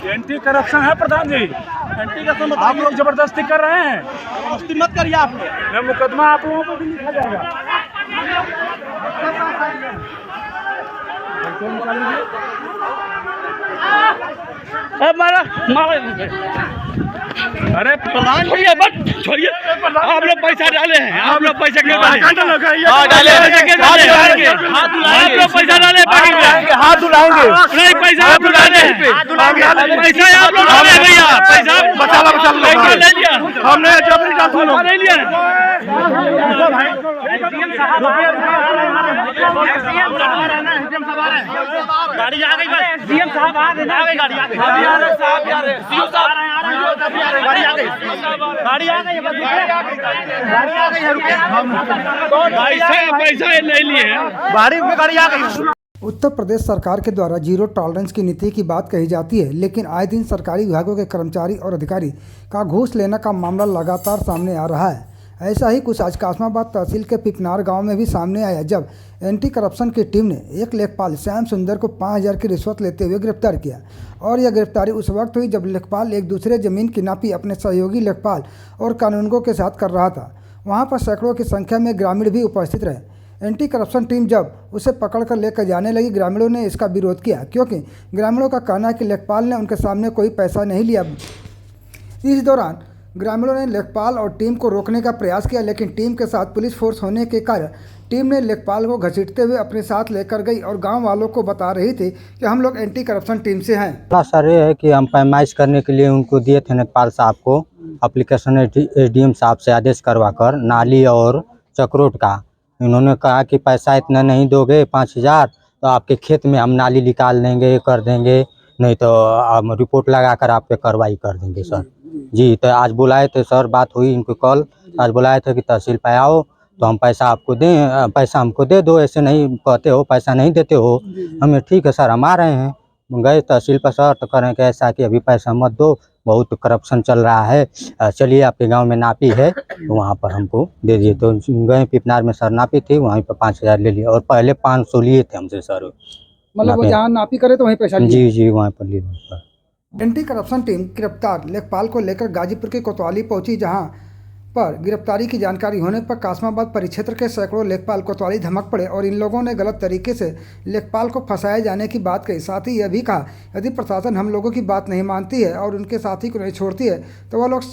Anti corruption है प्रधान जी। Anti corruption आप लोग जबरदस्ती कर रहे हैं। जबरदस्ती मत करिए आप लोग। मैं मुकदमा आप लोगों को भी लिखा जाएगा। अरे प्रधान छोड़िए, मत छोड़िए। आप लोग पैसा डाले हैं, आप लोग पैसा क्यों डाले? डाले आप लोग पैसा डाले, हाथ धुलाएंगे। नहीं पैसा आप लोग डाले, पैसा आप लोग डाले भैया, पैसा बचा ले लिया हमने जबरी ले लिया। गाड़ी आ गई, बस सीएम साहब आ गए, गाड़ी आ गई, सीएम साहब गाड़ी आ गई, गाड़ी आ गई, गाड़ी आ गई, पैसा ले लिए, गाड़ी में गाड़ी आ गई। उत्तर प्रदेश सरकार के द्वारा जीरो टॉलरेंस की नीति की बात कही जाती है, लेकिन आए दिन सरकारी विभागों के कर्मचारी और अधिकारी का घूस लेने का मामला लगातार सामने आ रहा है। ऐसा ही कुछ आज कासमाबाद तहसील के पिपनार गांव में भी सामने आया, जब एंटी करप्शन की टीम ने एक लेखपाल श्याम सुंदर को 5000 की रिश्वत लेते हुए गिरफ्तार किया। और यह गिरफ्तारी उस वक्त हुई जब लेखपाल एक दूसरे जमीन की नापी अपने सहयोगी लेखपाल और कानूनगों के साथ कर रहा था। वहाँ पर सैकड़ों की संख्या में ग्रामीण भी उपस्थित रहे। एंटी करप्शन टीम जब उसे पकड़ कर लेकर जाने लगी, ग्रामीणों ने इसका विरोध किया, क्योंकि ग्रामीणों का कहना है कि लेखपाल ने उनके सामने कोई पैसा नहीं लिया। इस दौरान ग्रामीणों ने लेखपाल और टीम को रोकने का प्रयास किया, लेकिन टीम के साथ पुलिस फोर्स होने के कारण टीम ने लेखपाल को घसीटते हुए अपने साथ लेकर गई और गांव वालों को बता रही थी कि हम लोग एंटी करप्शन टीम से हैं। सर ये है कि हम पैमाइश करने के लिए उनको दिए थे लेखपाल साहब को एप्लीकेशन एसडीएम साहब से आदेश करवाकर नाली और चक्रोट का। इन्होंने कहा कि पैसा इतना नहीं दोगे 5000 तो आपके खेत में हम नाली निकाल देंगे, ये कर देंगे, नहीं तो हम रिपोर्ट लगा कर आप पे कार्रवाई कर देंगे सर जी। तो आज बुलाए थे सर, बात हुई इनको कल, आज बुलाए थे कि तहसील पे आओ तो हम पैसा आपको दें, पैसा हमको दे दो, ऐसे नहीं कहते हो, पैसा नहीं देते हो। हमें ठीक है सर, हम आ रहे हैं। गए तहसील पर सर तो करें कि ऐसा कि अभी पैसा मत दो, बहुत करप्शन चल रहा है, चलिए आपके गांव में नापी है तो वहाँ पर हमको दे दिए। तो गए पिपनार में सर, नापी थी, वहीं पर 5000 ले लिए और पहले 500 लिए थे हमसे सर। मतलब वो जहाँ नापी करे तो वहीं पैसा जी जी वहाँ पर लिए सर। एंटी करप्शन टीम गिरफ्तार लेखपाल को लेकर गाजीपुर के कोतवाली पहुंची, जहां पर गिरफ्तारी की जानकारी होने पर कासमाबाद परिक्षेत्र के सैकड़ों लेखपाल कोतवाली धमक पड़े और इन लोगों ने गलत तरीके से लेखपाल को फंसाए जाने की बात कही। साथ ही यह भी कहा, यदि प्रशासन हम लोगों की बात नहीं मानती है और उनके साथी को नहीं छोड़ती है तो वह लोग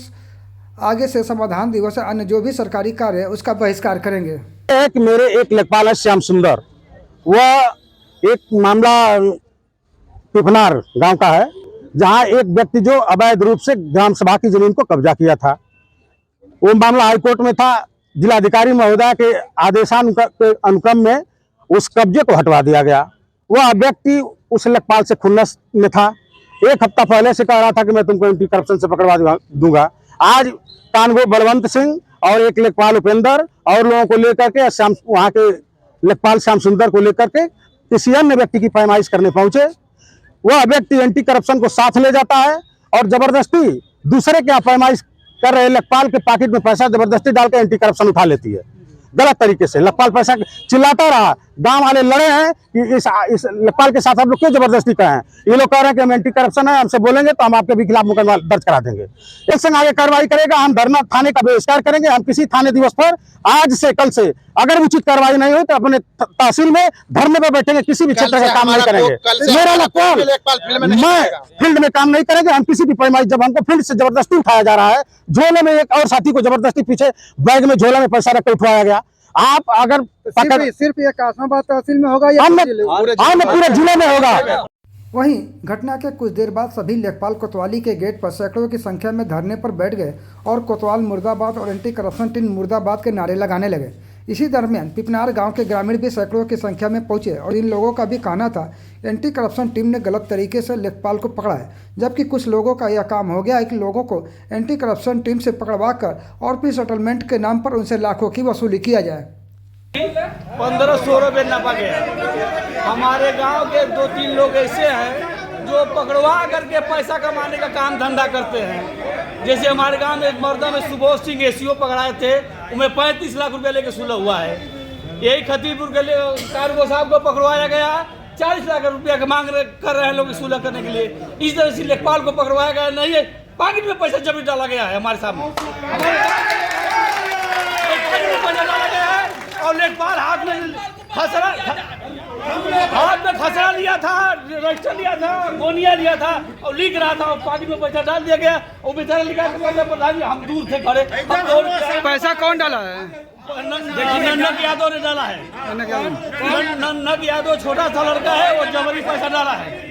आगे से समाधान दिवस या अन्य जो भी सरकारी कार्य है उसका बहिष्कार करेंगे। मेरे एक लेखपाल है श्याम सुंदर, वह एक मामला पिपनार गांव का है, जहां एक व्यक्ति जो अवैध रूप से ग्राम सभा की जमीन को कब्जा किया था। वो मामला हाईकोर्ट में था। जिलाधिकारी महोदय के आदेशानुक्रम में उस कब्जे को हटवा दिया गया। वह व्यक्ति उस लेखपाल से खुन्नस में था। एक हफ्ता पहले से कह रहा था कि मैं तुमको एंटी करप्शन से पकड़वा दूंगा। आज कानगो बलवंत सिंह और एक लेखपाल उपेंद्र और लोगों को लेकर के वहाँ के लेखपाल श्याम सुंदर को लेकर के किसी अन्य व्यक्ति की पैमाइश करने पहुंचे। वह व्यक्ति एंटी करप्शन को साथ ले जाता है और जबरदस्ती दूसरे के यहाँ पैमाइश कर रहे लेखपाल के पॉकेट में पैसा जबरदस्ती डाल के एंटी करप्शन उठा लेती है गलत तरीके से। लेखपाल पैसा चिल्लाता रहा, गांव वाले लड़े हैं कि इस लेखपाल के साथ आप लोग क्यों जबरदस्ती कर रहे हैं। ये लोग कह रहे हैं कि हम एंटी करप्शन है, हमसे बोलेंगे तो हम आपके भी खिलाफ मुकदमा दर्ज करा देंगे। एक संग आगे कार्रवाई करेगा, हम धरना थाने का बहिष्कार करेंगे। हम किसी थाने दिवस पर आज से कल से अगर उचित कार्रवाई नहीं हुई तो अपने तहसील में धरने पर बैठेंगे, किसी भी क्षेत्र का काम नहीं करेंगे। मेरा लेखपाल मैं फील्ड में काम नहीं करेंगे। हम किसी भी पैमाइश, जब हमको फील्ड से जबरदस्ती उठाया जा रहा है, झोले में एक और साथी को जबरदस्ती पीछे बैग में झोला में पैसा रख कर उठाया गया। आप अगर सिर्फ ये कासमाबाद तहसील में होगा या पूरे जिले में होगा। वहीं घटना के कुछ देर बाद सभी लेखपाल कोतवाली के गेट पर सैकड़ों की संख्या में धरने पर बैठ गए और कोतवाल मुर्दाबाद और एंटी करप्शन टीम मुर्दाबाद के नारे लगाने लगे। इसी दरमियान पिपनार गांव के ग्रामीण भी सैकड़ों की संख्या में पहुंचे और इन लोगों का भी कहना था एंटी करप्शन टीम ने गलत तरीके से लेखपाल को पकड़ा है, जबकि कुछ लोगों का यह काम हो गया है कि लोगों को एंटी करप्शन टीम से पकड़वा कर और फिर सेटलमेंट के नाम पर उनसे लाखों की वसूली किया जाए। 1500 रुपये नपा गया। हमारे गांव के 2-3 लोग ऐसे हैं जो पकड़वा करके पैसा कमाने का काम धंधा करते हैं। जैसे हमारे गांव में एक मर्दा में सुबोध सिंह एसीओ पकड़ाए थे, उनमें 35 लाख रुपया लेके सुलह हुआ है। यही खतीपुर के लिए कारगो साहब को पकड़वाया गया, 40 लाख रुपया का मांग कर रहे हैं लोग सुलह करने के लिए। इस तरह से लेखपाल को पकड़वाया गया नहीं है, पॉकेट में पैसा जबरी डाला गया है हमारे सामने, पैसा डाला गया है। और लेखपाल हाथ में खसरा लिया था, रजिस्टर लिया था, गोनिया लिया था और लिख रहा था, और पॉकेट में पैसा डाल दिया गया। और बेचारा लिखा प्रधान हम दूर थे खड़े। पैसा कौन डाला है? देखिए नन्नक यादव ने डाला है। नन्नक यादव छोटा सा लड़का है, वो जबरी पैसा डाला है।